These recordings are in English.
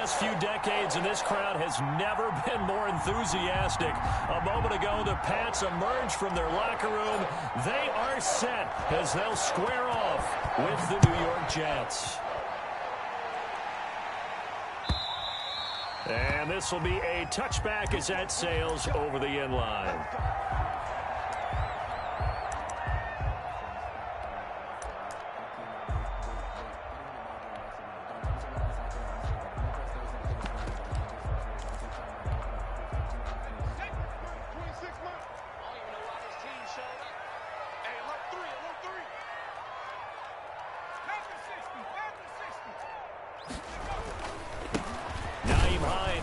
last few decades, and this crowd has never been more enthusiastic. A moment ago, the Pats emerged from their locker room. They are set as they'll square off with the New York Jets. And this will be a touchback as that sails over the end line.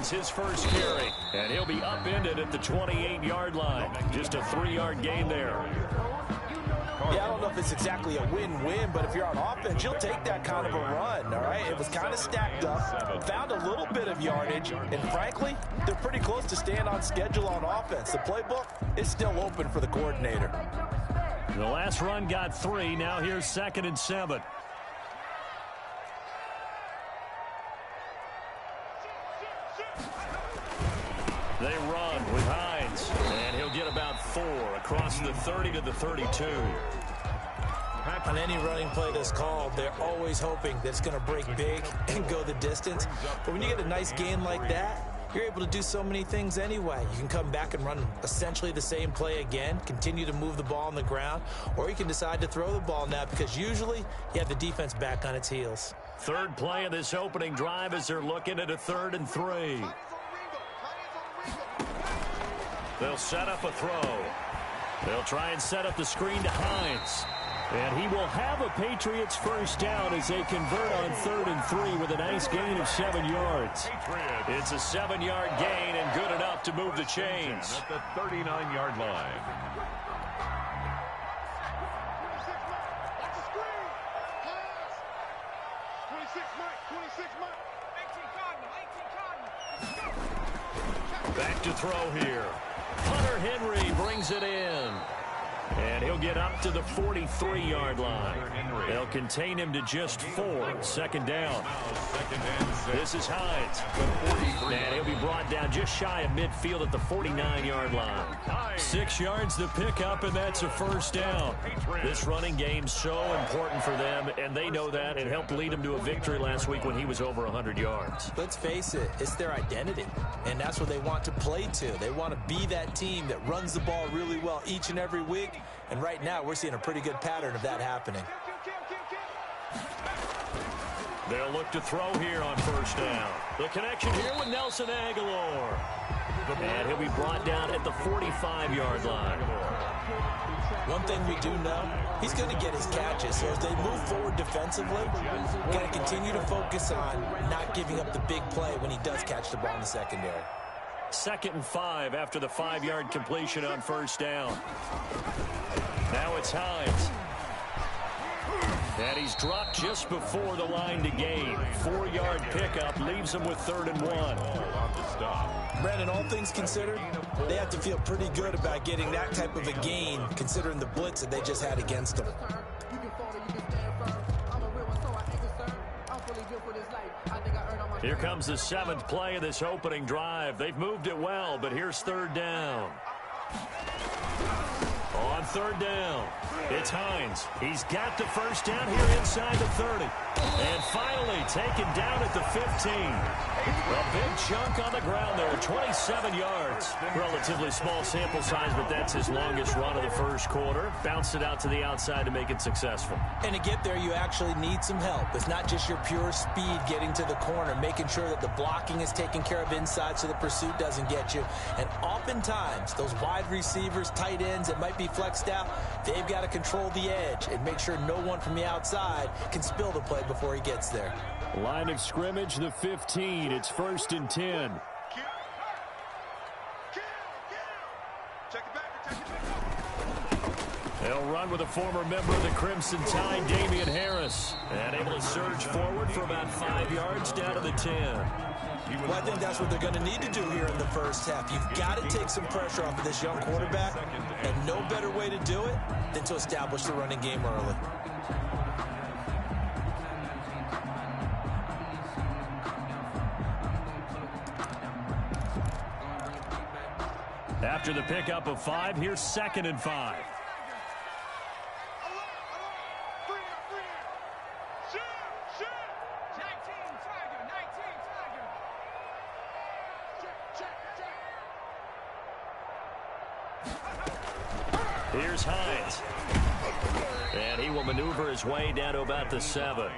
His first carry, and he'll be upended at the 28-yard line. Just a 3-yard gain there. Yeah, I don't know if it's exactly a win-win, but if you're on offense, you'll take that kind of a run, all right? It was kind of stacked up, found a little bit of yardage, and frankly, they're pretty close to staying on schedule on offense. The playbook is still open for the coordinator. The last run got 3. Now here's 2nd and 7. They run with Hines, and he'll get about 4 across the 30 to the 32. On any running play that's called, they're always hoping that it's going to break big and go the distance. But when you get a nice gain like that, you're able to do so many things anyway. You can come back and run essentially the same play again, continue to move the ball on the ground, or you can decide to throw the ball now because usually you have the defense back on its heels. Third play of this opening drive as they're looking at a 3rd and 3. They'll set up a throw. They'll try and set up the screen to Hines. And he will have a Patriots first down as they convert on 3rd and 3 with a nice gain of 7 yards. It's a 7-yard gain and good enough to move the chains. At the 39-yard line. Back to throw here. Hunter Henry brings it in. And he'll get up to the 43-yard line. They'll contain him to just 4. 2nd down. This is Hines. And he'll be brought down just shy of midfield at the 49-yard line. 6 yards to pick up, and that's a first down. This running game's so important for them, and they know that. It helped lead them to a victory last week when he was over 100 yards. Let's face it, it's their identity, and that's what they want to play to. They want to be that team that runs the ball really well each and every week, and right now we're seeing a pretty good pattern of that happening. They'll look to throw here on first down. The connection here with Nelson Aguilar. And he'll be brought down at the 45-yard line. One thing we do know, he's going to get his catches. So as they move forward defensively, got to continue to focus on not giving up the big play when he does catch the ball in the secondary. 2nd and 5 after the 5-yard completion on first down. Now it's Hines. And he's dropped just before the line to gain. 4-yard pickup leaves him with 3rd and 1. Brandon, all things considered, they have to feel pretty good about getting that type of a gain, considering the blitz that they just had against them. Here comes the 7th play of this opening drive. They've moved it well, but here's 3rd down. On 3rd down, it's Hines. He's got the first down here inside the 30. And finally taken down at the 15. A big chunk on the ground there, 27 yards. Relatively small sample size, but that's his longest run of the first quarter. Bounced it out to the outside to make it successful. And to get there, you actually need some help. It's not just your pure speed getting to the corner, making sure that the blocking is taken care of inside so the pursuit doesn't get you. And oftentimes, those wide receivers, tight ends that might be flexed out, they've got to control the edge and make sure no one from the outside can spill the play before he gets there. Line of scrimmage, the 15. It's 1st and 10. They'll run with a former member of the Crimson Tide, Damian Harris. And able to surge forward for about 5 yards down to the 10. Well, I think that's what they're going to need to do here in the first half. You've got to take some pressure off of this young quarterback, and no better way to do it than to establish the running game early. After the pickup of 5, here's 2nd and 5. Here's Hines. And he will maneuver his way down to about the 7.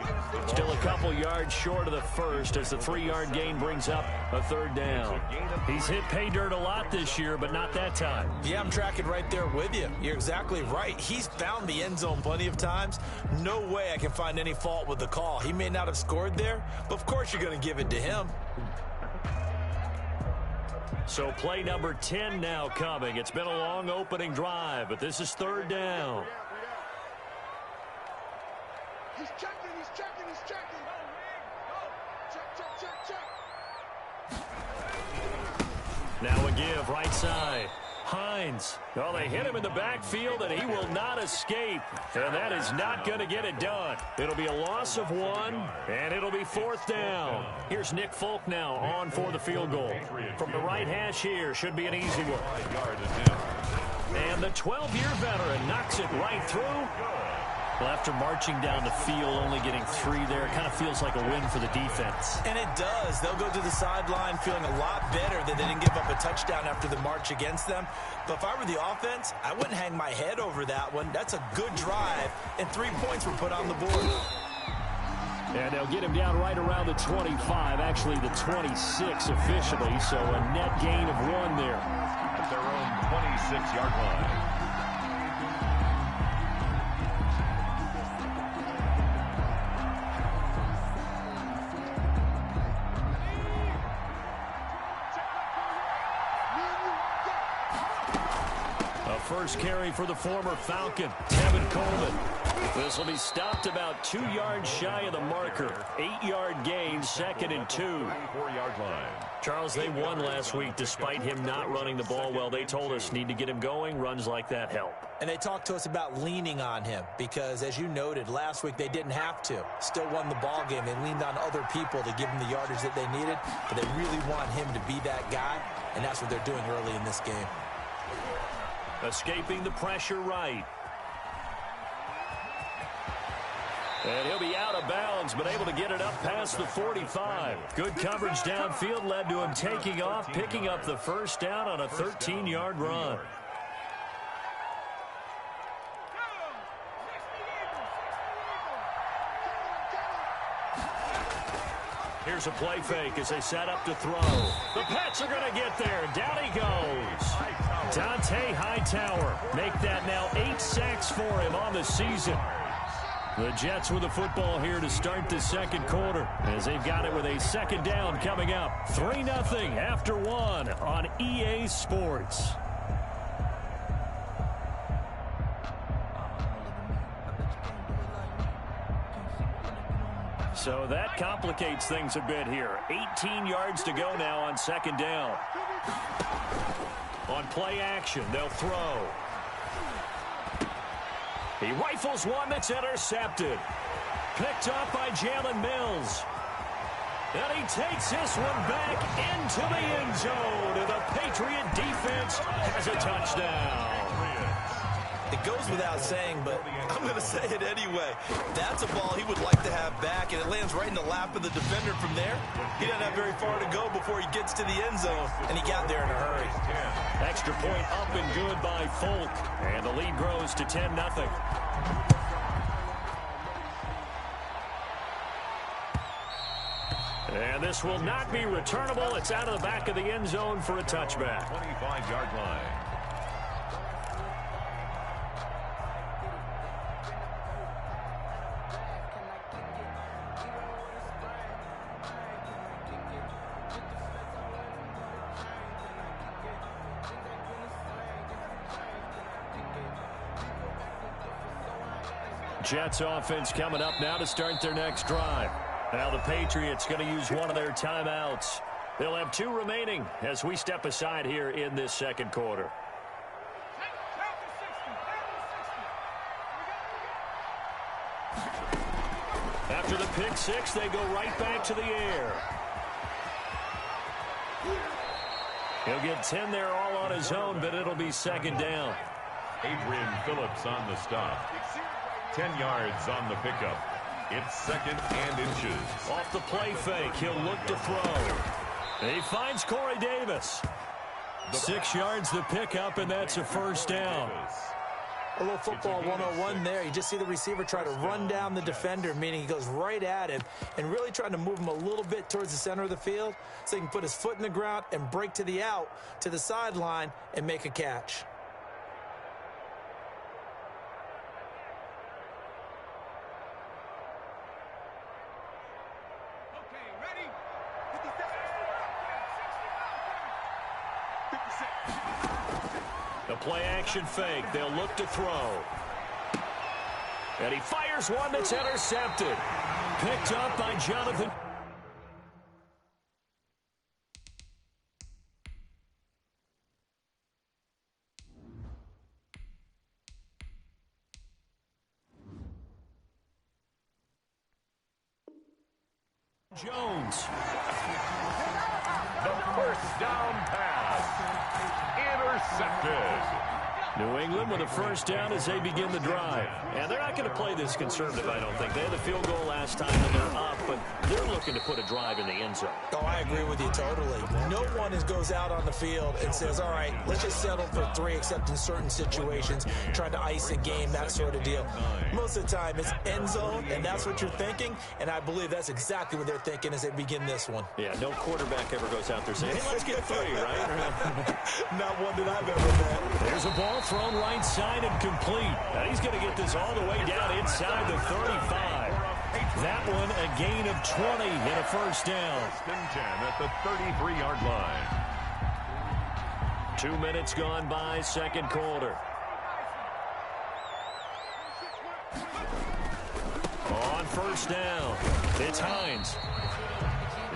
Still a couple yards short of the first as the 3-yard gain brings up a 3rd down. He's hit pay dirt a lot this year, but not that time. Yeah, I'm tracking right there with you. You're exactly right. He's found the end zone plenty of times. No way I can find any fault with the call. He may not have scored there, but of course you're going to give it to him. So play number 10 now coming. It's been a long opening drive, but this is 3rd down. He's checking. Check. Now a give, right side. Hines. Well, they hit him in the backfield, and he will not escape. And that is not going to get it done. It'll be a loss of 1, and it'll be 4th down. Here's Nick Folk now on for the field goal. From the right hash here, should be an easy one. And the 12-year veteran knocks it right through. Well, after marching down the field, only getting 3 there, it kind of feels like a win for the defense. And it does. They'll go to the sideline feeling a lot better that they didn't give up a touchdown after the march against them. But if I were the offense, I wouldn't hang my head over that one. That's a good drive, and 3 points were put on the board. And they'll get him down right around the 25, actually the 26 officially, so a net gain of 1 there. At their own 26-yard line. First carry for the former Falcon, Tevin Coleman. This will be stopped about 2 yards shy of the marker. 8-yard gain, 2nd and 2. 4-yard line. Charles, they won last week despite him not running the ball well. They told us need to get him going. Runs like that help. And they talked to us about leaning on him because, as you noted, last week they didn't have to. Still won the ball game. They leaned on other people to give them the yardage that they needed, but they really want him to be that guy, and that's what they're doing early in this game. Escaping the pressure right. And he'll be out of bounds, but able to get it up past the 45. Good coverage downfield led to him taking off, picking up the 1st down on a 13-yard run. Here's a play fake as they set up to throw. The Pats are going to get there. Down he goes. Dante Hightower. Make that now 8 sacks for him on the season. The Jets with the football here to start the 2nd quarter as they've got it with a 2nd down coming up. 3-0 after 1 on EA Sports. So that complicates things a bit here. 18 yards to go now on 2nd down. On play action, they'll throw. He rifles one that's intercepted. Picked up by Jalen Mills. And he takes this one back into the end zone. And the Patriot defense has a touchdown. It goes without saying, but I'm going to say it anyway. That's a ball he would like to have back, and it lands right in the lap of the defender from there. He doesn't have very far to go before he gets to the end zone, and he got there in a hurry. Extra point up and good by Folk, and the lead grows to 10-0. And this will not be returnable. It's out of the back of the end zone for a touchback. 25-yard line. Jets offense coming up now to start their next drive. Now the Patriots going to use one of their timeouts. They'll have 2 remaining as we step aside here in this 2nd quarter. After the pick 6, they go right back to the air. He'll get 10 there all on his own, but it'll be second down. Adrian Phillips on the stop. 10 yards on the pickup. It's second and inches. Off the play fake, he'll look to throw. He finds Corey Davis. 6 yards the pickup, and that's a first down. A little football 101 there. You just see the receiver try to run down the defender, meaning he goes right at him and really trying to move him a little bit towards the center of the field so he can put his foot in the ground and break to the out, to the sideline, and make a catch. The play-action fake. They'll look to throw. And he fires one that's intercepted. Picked up by Jonathan. Jones. The first down pass. Intercepted. New England with a first down as they begin the drive. And they're not going to play this conservative, I don't think. They had the field goal last time and they're up, but they're looking to put a drive in the end zone. Oh, I agree with you totally. No one goes out on the field and says, all right, let's just settle for 3, except in certain situations, trying to ice a game, that sort of deal. Most of the time, it's end zone, and that's what you're thinking, and I believe that's exactly what they're thinking as they begin this one. Yeah, no quarterback ever goes out there saying, hey, let's get 3, right? Not one that I've ever met. There's a ball thrown right side and complete. Now he's going to get this all the way down inside the 35. That one a gain of 20 and a first down. First and 10 at the 33-yard line. 2 minutes gone by, second quarter. On first down, it's Hines.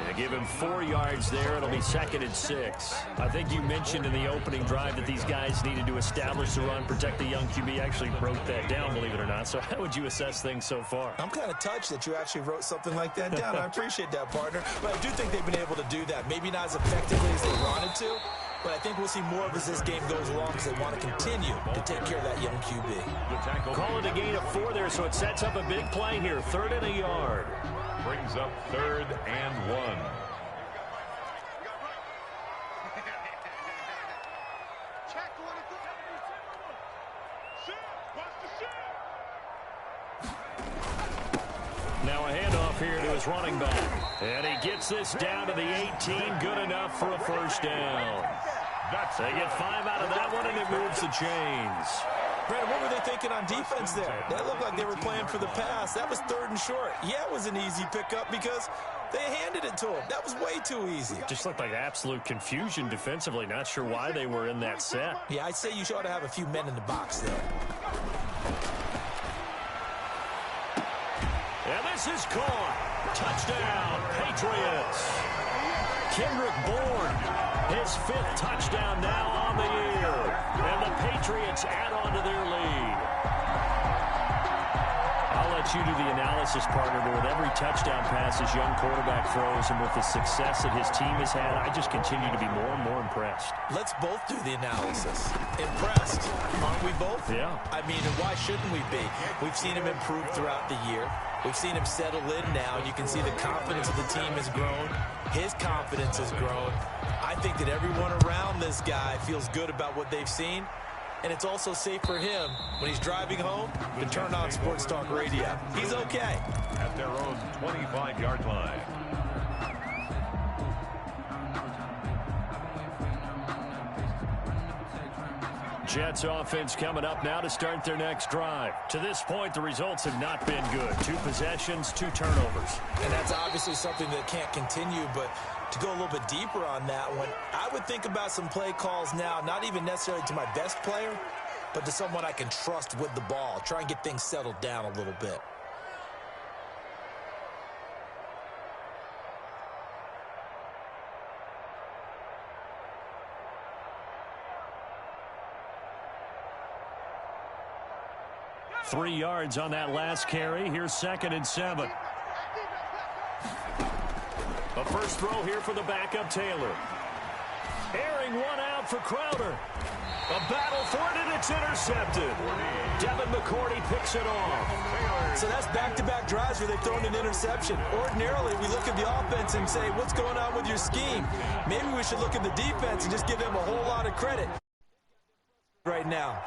They give him 4 yards there. It'll be second and 6. I think you mentioned in the opening drive that these guys needed to establish the run, protect the young QB. Actually wrote that down, believe it or not. So how would you assess things so far? I'm kind of touched that you actually wrote something like that down. I appreciate that, partner. But I do think they've been able to do that. Maybe not as effectively as they wanted to, but I think we'll see more of as this game goes along because they want to continue to take care of that young QB. Call it a gain of 4 there, so it sets up a big play here. 3rd and a yard. Brings up 3rd and 1. Now a handoff here to his running back. And he gets this down to the 18. Good enough for a first down. They get 5 out of that one, and it moves the chains. Brandon, what were they thinking on defense there? That looked like they were playing for the pass. That was 3rd and short. Yeah, it was an easy pickup because they handed it to him. That was way too easy. Just looked like absolute confusion defensively. Not sure why they were in that set. Yeah, I'd say you ought to have a few men in the box there. And this is caught. Touchdown, Patriots. Kendrick Bourne, his 5th touchdown now on the year. And the Patriots add on to their lead. I'll let you do the analysis, partner, but with every touchdown pass his young quarterback throws and with the success that his team has had, I just continue to be more and more impressed. Let's both do the analysis. Impressed, aren't we both? Yeah. I mean, and why shouldn't we be? We've seen him improve throughout the year. We've seen him settle in now. You can see the confidence of the team has grown. His confidence has grown. I think that everyone around this guy feels good about what they've seen. And it's also safe for him when he's driving home to turn on Sports Talk Radio. He's okay. At their own 25-yard line. Jets offense coming up now to start their next drive. To this point, the results have not been good. 2 possessions, 2 turnovers. And that's obviously something that can't continue, but to go a little bit deeper on that one, I would think about some play calls now, not even necessarily to my best player, but to someone I can trust with the ball. Try and get things settled down a little bit. Three yards on that last carry. Here's 2nd and 7. A first throw here for the backup, Taylor. Airing one out for Crowder. A battle for it, and it's intercepted. Devin McCourty picks it off. So that's back-to-back drives where they've thrown an interception. Ordinarily, we look at the offense and say, what's going on with your scheme? Maybe we should look at the defense and just give them a whole lot of credit right now.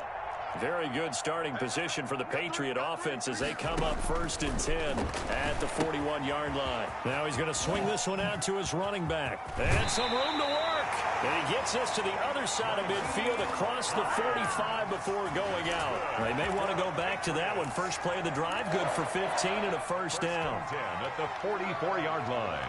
Very good starting position for the Patriot offense as they come up 1st and 10 at the 41-yard line. Now he's going to swing this one out to his running back. And some room to work. And he gets us to the other side of midfield across the 45 before going out. They may want to go back to that one. First play of the drive, good for 15 and a first down. 10 at the 44-yard line.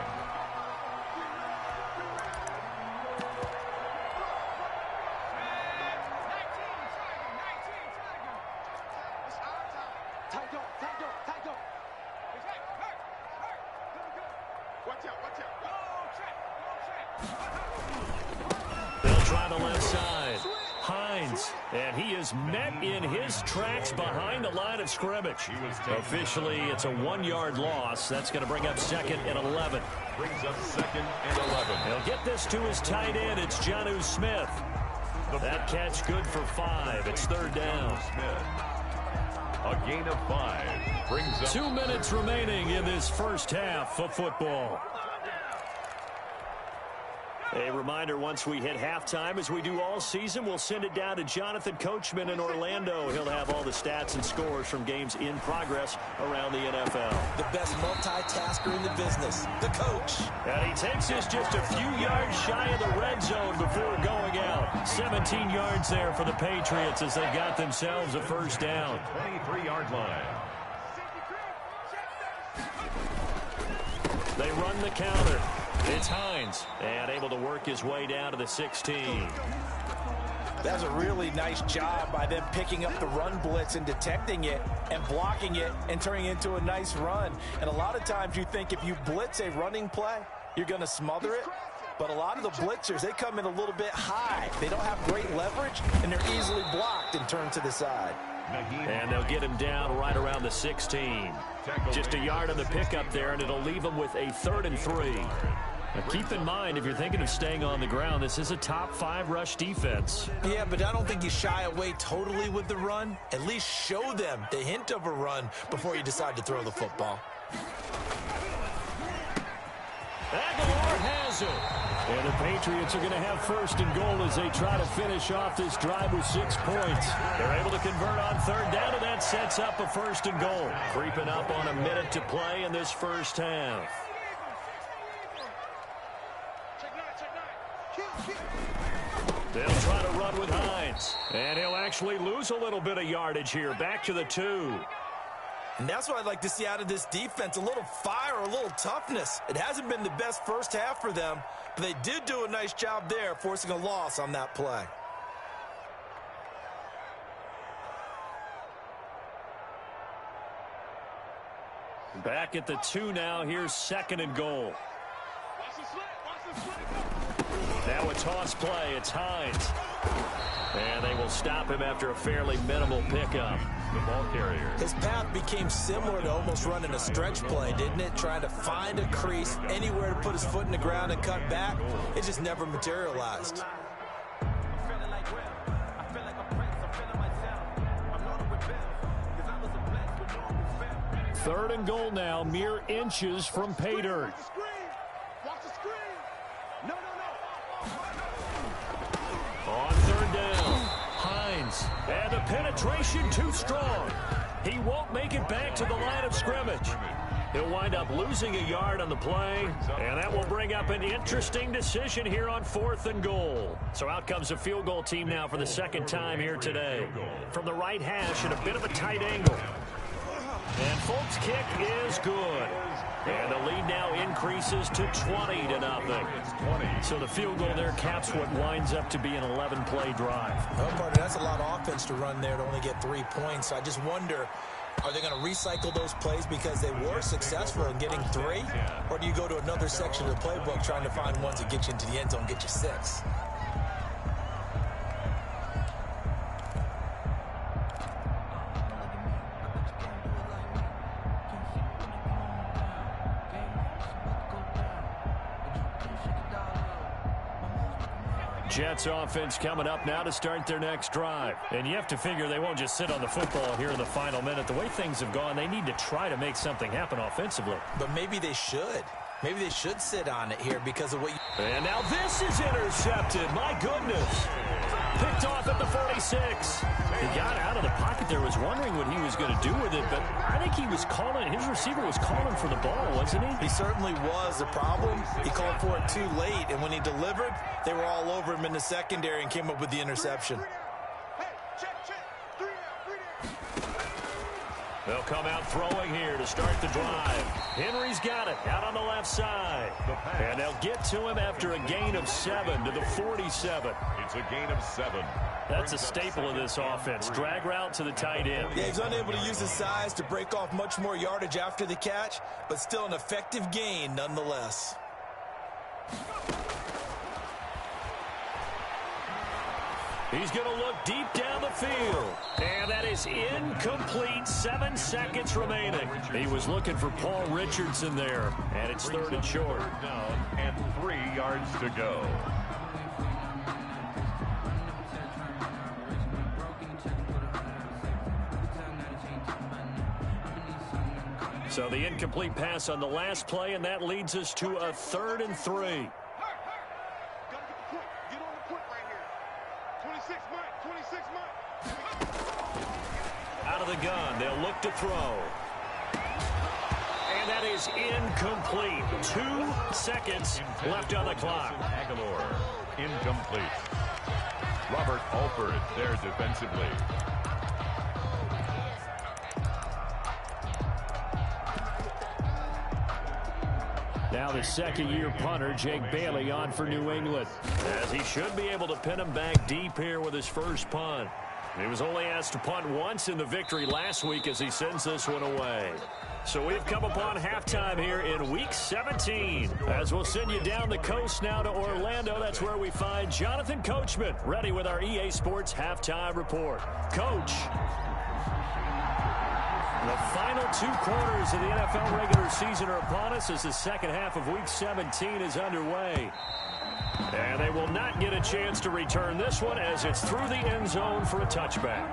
They'll try the left side. Hines, and he is met in his tracks behind the line of scrimmage. Officially, it's a 1-yard loss. That's going to bring up 2nd and 11. Brings up 2nd and 11. He'll get this to his tight end. It's Jonnu Smith. That catch good for 5. It's 3rd down. A gain of 5. Brings up 2 minutes remaining in this first half of football. A reminder, once we hit halftime, as we do all season, we'll send it down to Jonathan Coachman in Orlando. He'll have all the stats and scores from games in progress around the NFL. The best multitasker in the business, the coach. And he takes us just a few yards shy of the red zone before going out. 17 yards there for the Patriots as they got themselves a first down. 23-yard line. They run the counter. It's Hines, and able to work his way down to the 16. That's a really nice job by them picking up the run blitz and detecting it and blocking it and turning it into a nice run. And a lot of times you think if you blitz a running play, you're going to smother it. But a lot of the blitzers, they come in a little bit high. They don't have great leverage, and they're easily blocked and turned to the side. And they'll get him down right around the 16. Just a yard on the pickup there, and it'll leave him with a 3rd and 3. Now keep in mind, if you're thinking of staying on the ground, this is a top 5 rush defense. Yeah, but I don't think you shy away totally with the run. At least show them the hint of a run before you decide to throw the football. Aguilar has it. And the Patriots are going to have 1st and goal as they try to finish off this drive with 6 points. They're able to convert on 3rd down, and that sets up a 1st and goal. Creeping up on a minute to play in this first half. They'll try to run with Hines. And he'll actually lose a little bit of yardage here. Back to the 2. And that's what I'd like to see out of this defense, a little fire, a little toughness. It hasn't been the best first half for them, but they did do a nice job there, forcing a loss on that play. Back at the 2 now. Here's 2nd and goal. Now a toss play. It's Hines. And they will stop him after a fairly minimal pickup. The ball carrier. His path became similar to almost running a stretch play, didn't it? Trying to find a crease, anywhere to put his foot in the ground and cut back. It just never materialized. 3rd and goal now, mere inches from pay dirt. On 3rd down, Hines. And the penetration too strong. He won't make it back to the line of scrimmage. He'll wind up losing a yard on the play, and that will bring up an interesting decision here on 4th and goal. So out comes a field goal team now for the 2nd time here today. From the right hash at a bit of a tight angle. And Folk's kick is good. And the lead now increases to 20-0. So the field goal there caps what winds up to be an 11-play drive. Well, partner, that's a lot of offense to run there to only get 3 points. I just wonder, are they going to recycle those plays because they were successful in getting 3? Or do you go to another section of the playbook trying to find ones that get you into the end zone, get you 6? Jets offense coming up now to start their next drive. And you have to figure they won't just sit on the football here in the final minute. The way things have gone, they need to try to make something happen offensively. But maybe they should. Maybe they should sit on it here because of what you... And now this is intercepted. My goodness. Picked off at the 46. He got out of the pocket there, was wondering what he was going to do with it, but I think he was calling, his receiver was calling for the ball, wasn't he? He certainly was. The problem, he called for it too late, and when he delivered, they were all over him in the secondary and came up with the interception. They'll come out throwing here to start the drive. Henry's got it out on the left side. And they'll get to him after a gain of 7 to the 47. It's a gain of 7. That's a staple of this offense. Drag route to the tight end. Yeah, he's unable to use his size to break off much more yardage after the catch, but still an effective gain nonetheless. He's going to look deep down the field. And that is incomplete. 7 seconds remaining. He was looking for Paul Richardson there. And it's 3rd and short. Down and 3 yards to go. So the incomplete pass on the last play, and that leads us to a 3rd and 3. Out of the gun, they'll look to throw. And that is incomplete. 2 seconds left on the clock. Aguilar, incomplete. Robert Alford there defensively. Now the second-year punter, Jake Bailey, on for New England, as he should be able to pin him back deep here with his first punt. He was only asked to punt once in the victory last week as he sends this one away. So we've come upon halftime here in Week 17. As we'll send you down the coast now to Orlando, that's where we find Jonathan Coachman, ready with our EA Sports Halftime Report. Coach. The final 2 quarters of the NFL regular season are upon us as the second half of Week 17 is underway. And they will not get a chance to return this one as it's through the end zone for a touchback.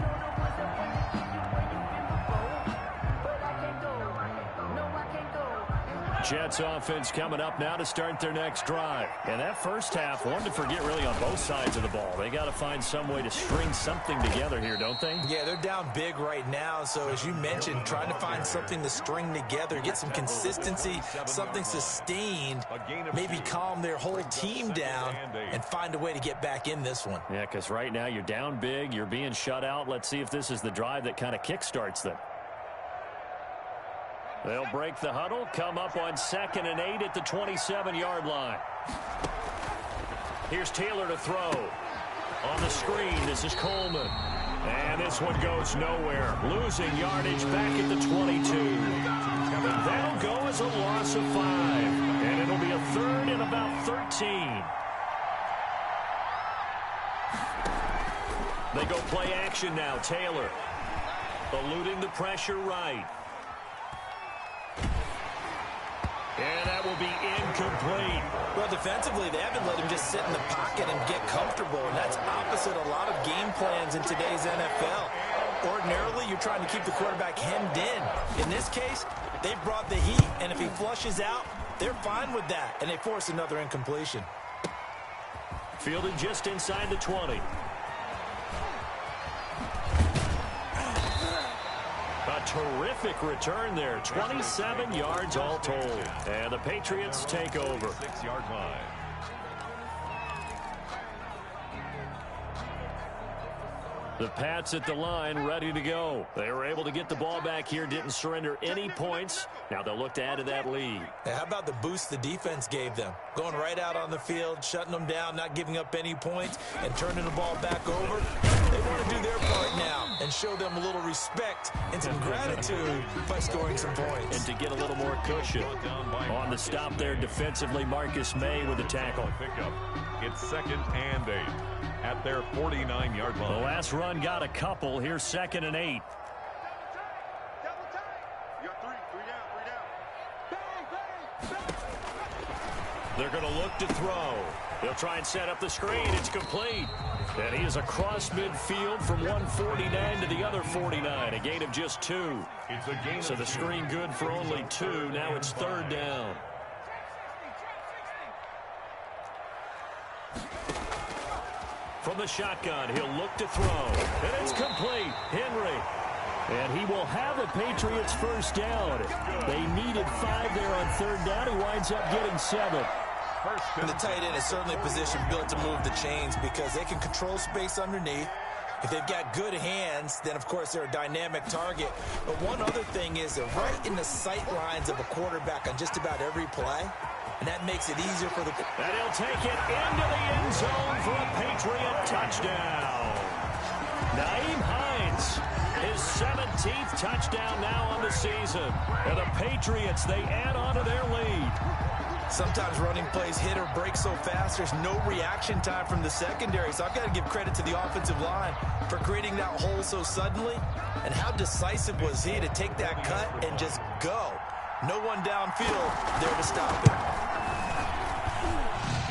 Jets offense coming up now to start their next drive. And that first half, one to forget really on both sides of the ball. They got to find some way to string something together here, don't they? Yeah, they're down big right now. So as you mentioned, trying to find something to string together, get some consistency, something sustained, maybe calm their whole team down and find a way to get back in this one. Yeah, because right now you're down big, you're being shut out. Let's see if this is the drive that kind of kickstarts them. They'll break the huddle, come up on 2nd and 8 at the 27-yard line. Here's Taylor to throw. On the screen, this is Coleman. And this one goes nowhere. Losing yardage back at the 22. And that'll go as a loss of 5. And it'll be a 3rd and about 13. They go play action now. Taylor eluding the pressure right. And that will be incomplete. Well, defensively, they haven't let him just sit in the pocket and get comfortable, and that's opposite a lot of game plans in today's NFL. Ordinarily, you're trying to keep the quarterback hemmed in. In this case, they brought the heat, and if he flushes out, they're fine with that, and they force another incompletion. Fielded just inside the 20. A terrific return there. 27 yards all told. And the Patriots take over. 6-yard line. The Pats at the line, ready to go. They were able to get the ball back here, didn't surrender any points. Now they'll look to add to that lead. Now, how about the boost the defense gave them? Going right out on the field, shutting them down, not giving up any points, and turning the ball back over. They want to do their part now and show them a little respect and some gratitude by scoring some points. And to get a little more cushion. On the stop there defensively, Marcus May with the tackle. Pickup. It's 2nd and 8 at their 49-yard line. The last run got a couple. Here's 2nd and 8. They're going to look to throw. They'll try and set up the screen. It's complete. And he is across midfield from 149 to the other 49. A gain of just 2. So the screen good for only 2. Now it's 3rd down. From the shotgun, he'll look to throw. And it's complete. Henry. And he will have the Patriots first down. They needed 5 there on 3rd down. He winds up getting 7. And the tight end is certainly a position built to move the chains because they can control space underneath. If they've got good hands, then, of course, they're a dynamic target. But one other thing is they're right in the sight lines of a quarterback on just about every play. And that makes it easier for the... And he'll take it into the end zone for a Patriot touchdown. Nyheim Hines, his 17th touchdown now on the season. And the Patriots, they add on to their lead. Sometimes running plays hit or break so fast, there's no reaction time from the secondary. So I've got to give credit to the offensive line for creating that hole so suddenly. And how decisive was he to take that cut and just go? No one downfield there to stop him.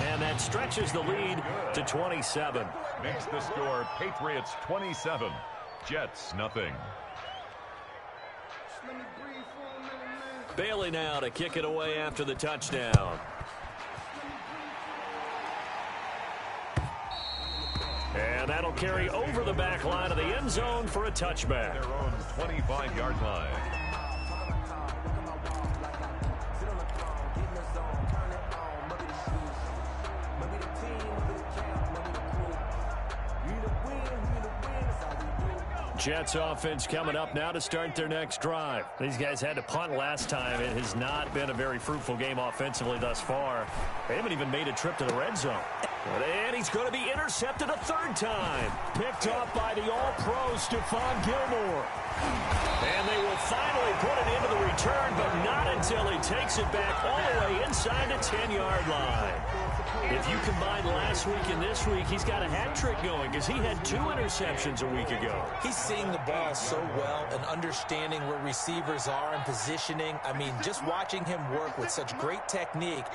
And that stretches the lead to 27. Makes the score Patriots 27, Jets nothing. Bailey now to kick it away after the touchdown. And that'll carry over the back line of the end zone for a touchback. Their own 25-yard line. Jets offense coming up now to start their next drive. These guys had to punt last time. It has not been a very fruitful game offensively thus far. They haven't even made a trip to the red zone. And he's going to be intercepted a 3rd time. Picked off by the all-pro Stephon Gilmore. And they will finally put it into the return, but not until he takes it back all the way inside the 10-yard line. If you combine last week and this week, he's got a hat trick going because he had 2 interceptions a week ago. He's seeing the ball so well and understanding where receivers are and positioning. I mean, just watching him work with such great technique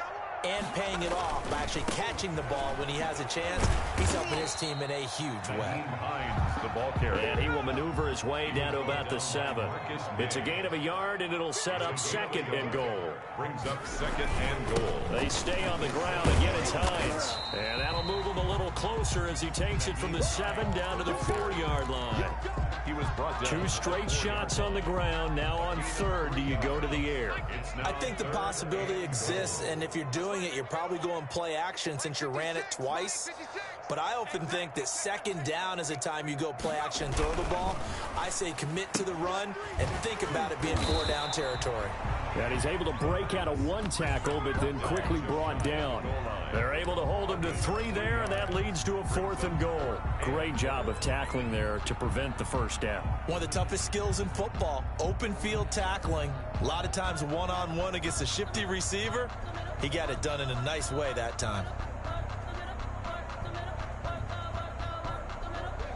and paying it off by actually catching the ball when he has a chance, he's helping his team in a huge way. The ball carrier. And he will maneuver his way down to about the 7. It's a gain of a yard, and it'll set up 2nd and goal. Brings up 2nd and goal. They stay on the ground. Again, it's Hines. And that'll move him a little closer as he takes it from the 7 down to the 4-yard line. He was brought down. 2 straight shots on the ground. Now on 3rd, do you go to the air? I think the possibility exists, and if you're doing it, you're probably going play action since you ran it twice. But I often think that 2nd down is a time you go play action and throw the ball. I say commit to the run and think about it being 4-down territory. And he's able to break out of 1 tackle, but then quickly brought down. They're able to hold him to 3 there, and that leads to a 4th and goal. Great job of tackling there to prevent the 1st down. One of the toughest skills in football, open field tackling. A lot of times one-on-one against a shifty receiver. He got it done in a nice way that time.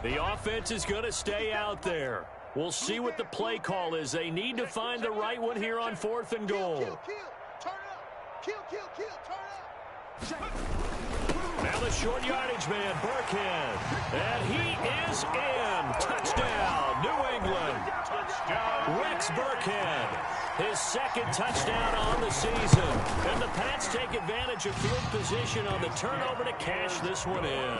The offense is going to stay out there. We'll see what the play call is. They need to find the right one here on 4th and goal. Turn up. Turn up. Now the short yardage man, Burkhead. And he is in. Touchdown, New England. Touchdown, Rex Burkhead. His 2nd touchdown on the season. And the Pats take advantage of field position on the turnover to cash this one in.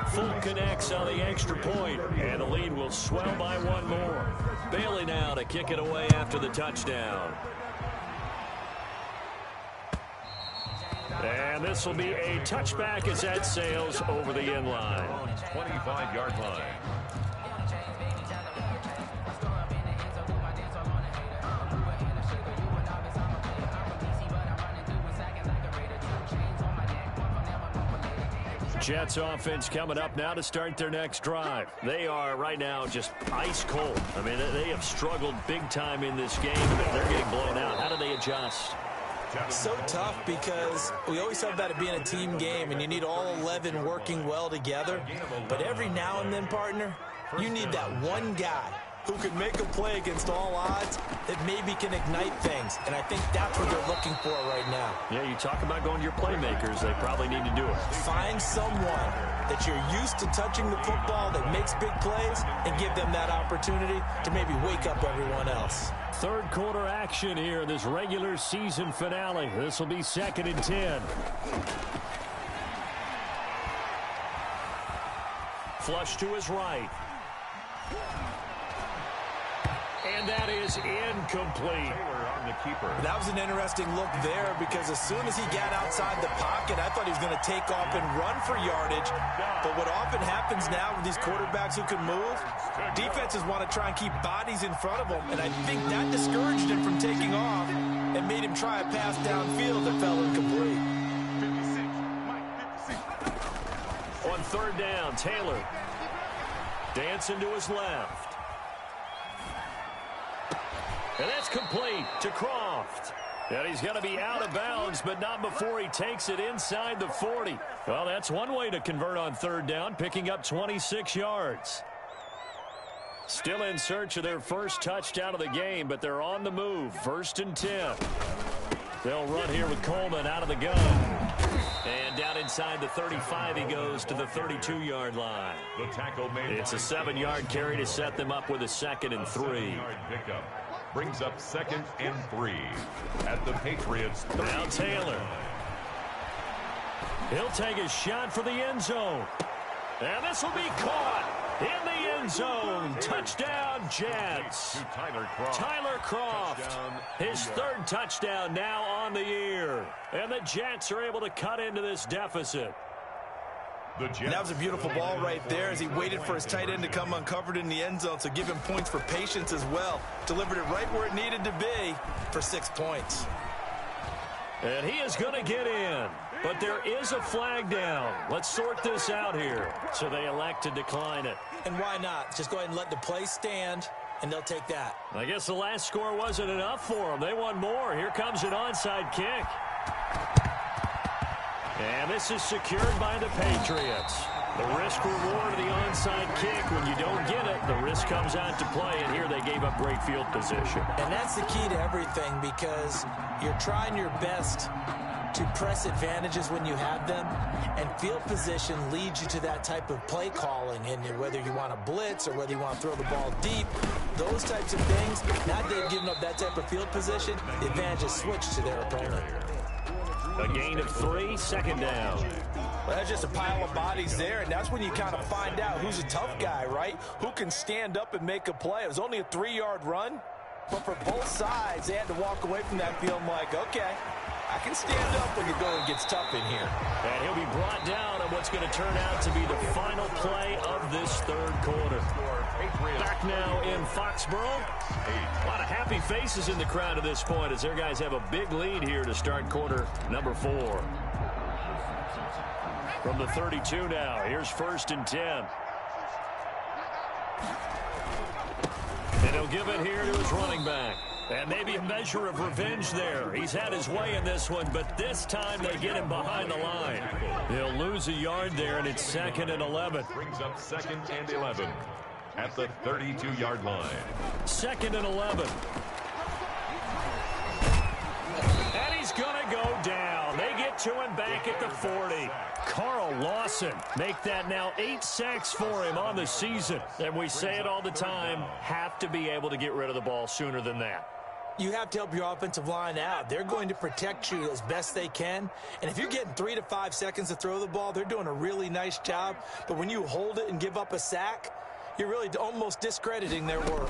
Full connects on the extra point, and the lead will swell by 1 more. Bailey now to kick it away after the touchdown. And this will be a touchback as that sails over the end line. 25-yard line. Jets offense coming up now to start their next drive. They are right now just ice cold. I mean, they have struggled big time in this game. They're getting blown out. How do they adjust? So tough because we always talk about it being a team game and you need all 11 working well together. But every now and then, partner, you need that one guy who can make a play against all odds that maybe can ignite things. And I think that's what they're looking for right now. Yeah, you talk about going to your playmakers. They probably need to do it. Find someone that you're used to touching the football that makes big plays and give them that opportunity to maybe wake up everyone else. Third quarter action here in this regular season finale. This will be 2nd and 10. Flush to his right. And that is incomplete. On the keeper. That was an interesting look there because as soon as he got outside the pocket, I thought he was going to take off and run for yardage. But what often happens now with these quarterbacks who can move, defenses want to try and keep bodies in front of them. And I think that discouraged him from taking off and made him try a pass downfield that fell incomplete. 56. On 3rd down, Taylor dancing to his left. And that's complete to Croft. And he's going to be out of bounds, but not before he takes it inside the 40. Well, that's one way to convert on 3rd down, picking up 26 yards. Still in search of their first touchdown of the game, but they're on the move. 1st and 10. They'll run here with Coleman out of the gun. And down inside the 35, he goes to the 32-yard line. The tackle made. It's a 7-yard carry to set them up with a 2nd and 3. Pickup brings up 2nd and 3 at the Patriots. Now Taylor. He'll take a shot for the end zone. And this will be caught in the end zone. Touchdown, Jets. Tyler Croft, his 3rd touchdown now on the year. And the Jets are able to cut into this deficit. And that was a beautiful ball right there as he waited for his tight end to come uncovered in the end zone, so give him points for patience as well. Delivered it right where it needed to be for 6 points. And he is going to get in, but there is a flag down. Let's sort this out here. So they elect to decline it. And why not? Just go ahead and let the play stand, and they'll take that. I guess the last score wasn't enough for them. They want more. Here comes an onside kick. And this is secured by the Patriots. The risk-reward of the onside kick, when you don't get it, the risk comes out to play, and here they gave up great field position. And that's the key to everything because you're trying your best to press advantages when you have them, and field position leads you to that type of play calling, and whether you want to blitz or whether you want to throw the ball deep, those types of things, now they've given up that type of field position, the advantage is switched to their opponent. A gain of 3, 2nd down. Well, that's just a pile of bodies there, and that's when you kind of find out who's a tough guy, right? Who can stand up and make a play. It was only a 3-yard run, but for both sides, they had to walk away from that feeling like, okay, I can stand up when the going gets tough in here. And he'll be brought down on what's going to turn out to be the final play of this 3rd quarter. Back now in Foxborough. A lot of happy faces in the crowd at this point as their guys have a big lead here to start quarter number 4. From the 32 now, here's 1st and 10. And he'll give it here to his running back. And maybe a measure of revenge there. He's had his way in this one, but this time they get him behind the line. He'll lose a yard there, and it's 2nd and 11. Brings up 2nd and 11 at the 32-yard line. 2nd and 11. And he's going to go down. They get to him back at the 40. Carl Lawson make that now 8 sacks for him on the season. And we say it all the time, have to be able to get rid of the ball sooner than that. You have to help your offensive line out. They're going to protect you as best they can. And if you're getting 3 to 5 seconds to throw the ball, they're doing a really nice job. But when you hold it and give up a sack, you're really almost discrediting their work.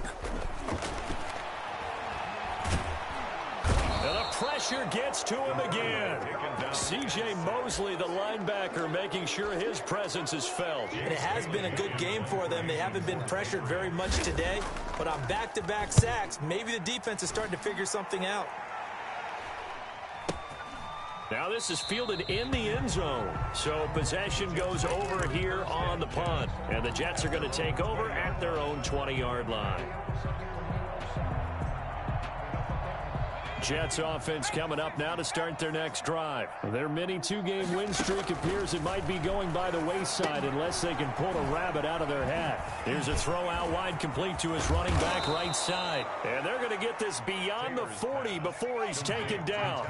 And the pressure gets to him again. C.J. Mosley, the linebacker, making sure his presence is felt. And it has been a good game for them. They haven't been pressured very much today. But on back-to-back sacks, maybe the defense is starting to figure something out. Now this is fielded in the end zone. So possession goes over here on the punt. And the Jets are going to take over at their own 20-yard line. Jets offense coming up now to start their next drive. Their mini two-game win streak appears it might be going by the wayside unless they can pull a rabbit out of their hat. Here's a throw out wide, complete to his running back right side. And they're going to get this beyond the 40 before he's taken down.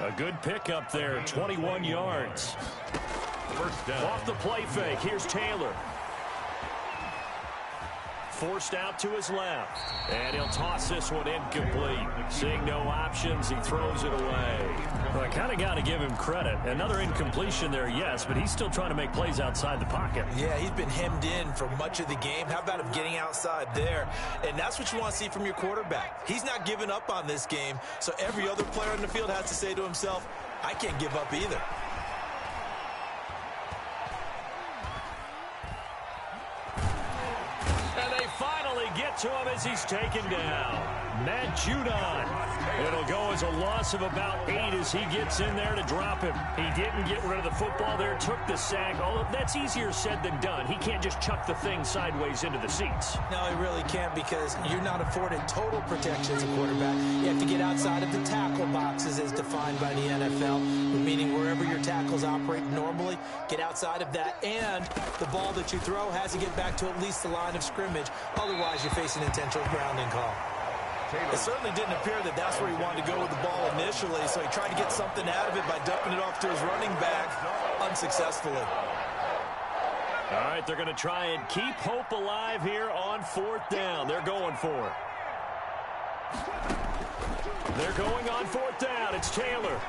A good pickup there, 21 yards. First down. Off the play fake, here's Taylor. Forced out to his left. And he'll toss this one incomplete. Seeing no options, he throws it away. Well, I kind of got to give him credit. Another incompletion there, yes, but he's still trying to make plays outside the pocket. Yeah, he's been hemmed in for much of the game. How about him getting outside there? And that's what you want to see from your quarterback. He's not giving up on this game, so every other player on the field has to say to himself, I can't give up either. Get to him as he's taken down. Matt Judon. It'll go as a loss of about 8 as he gets in there to drop him. He didn't get rid of the football there, took the sack. Although that's easier said than done. He can't just chuck the thing sideways into the seats. No, he really can't because you're not afforded total protection as a quarterback. You have to get outside of the tackle boxes as defined by the NFL, meaning wherever your tackles operate normally, get outside of that, and the ball that you throw has to get back to at least the line of scrimmage. Otherwise, you face an intentional grounding call. It certainly didn't appear that that's where he wanted to go with the ball initially, so he tried to get something out of it by dumping it off to his running back unsuccessfully. All right, they're going to try and keep hope alive here on 4th down. They're going for it. They're going on 4th down. It's Taylor.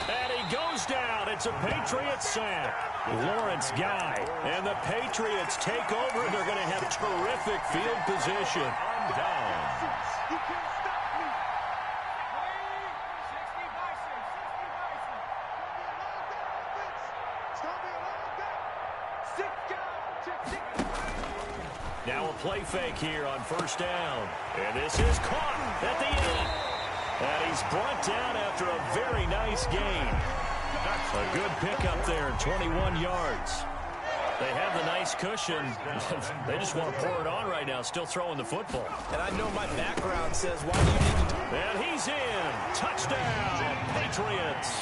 And he goes down. It's a Patriots sack. Lawrence Guy. And the Patriots take over. They're going to have terrific field position. Down. Now a play fake here on 1st down. And this is caught at the end. And he's brought down after a very nice gain. A good pickup there, 21 yards. They have the nice cushion. They just want to pour it on right now, still throwing the football. And I know my background says, why do you need to... And he's in. Touchdown, Patriots.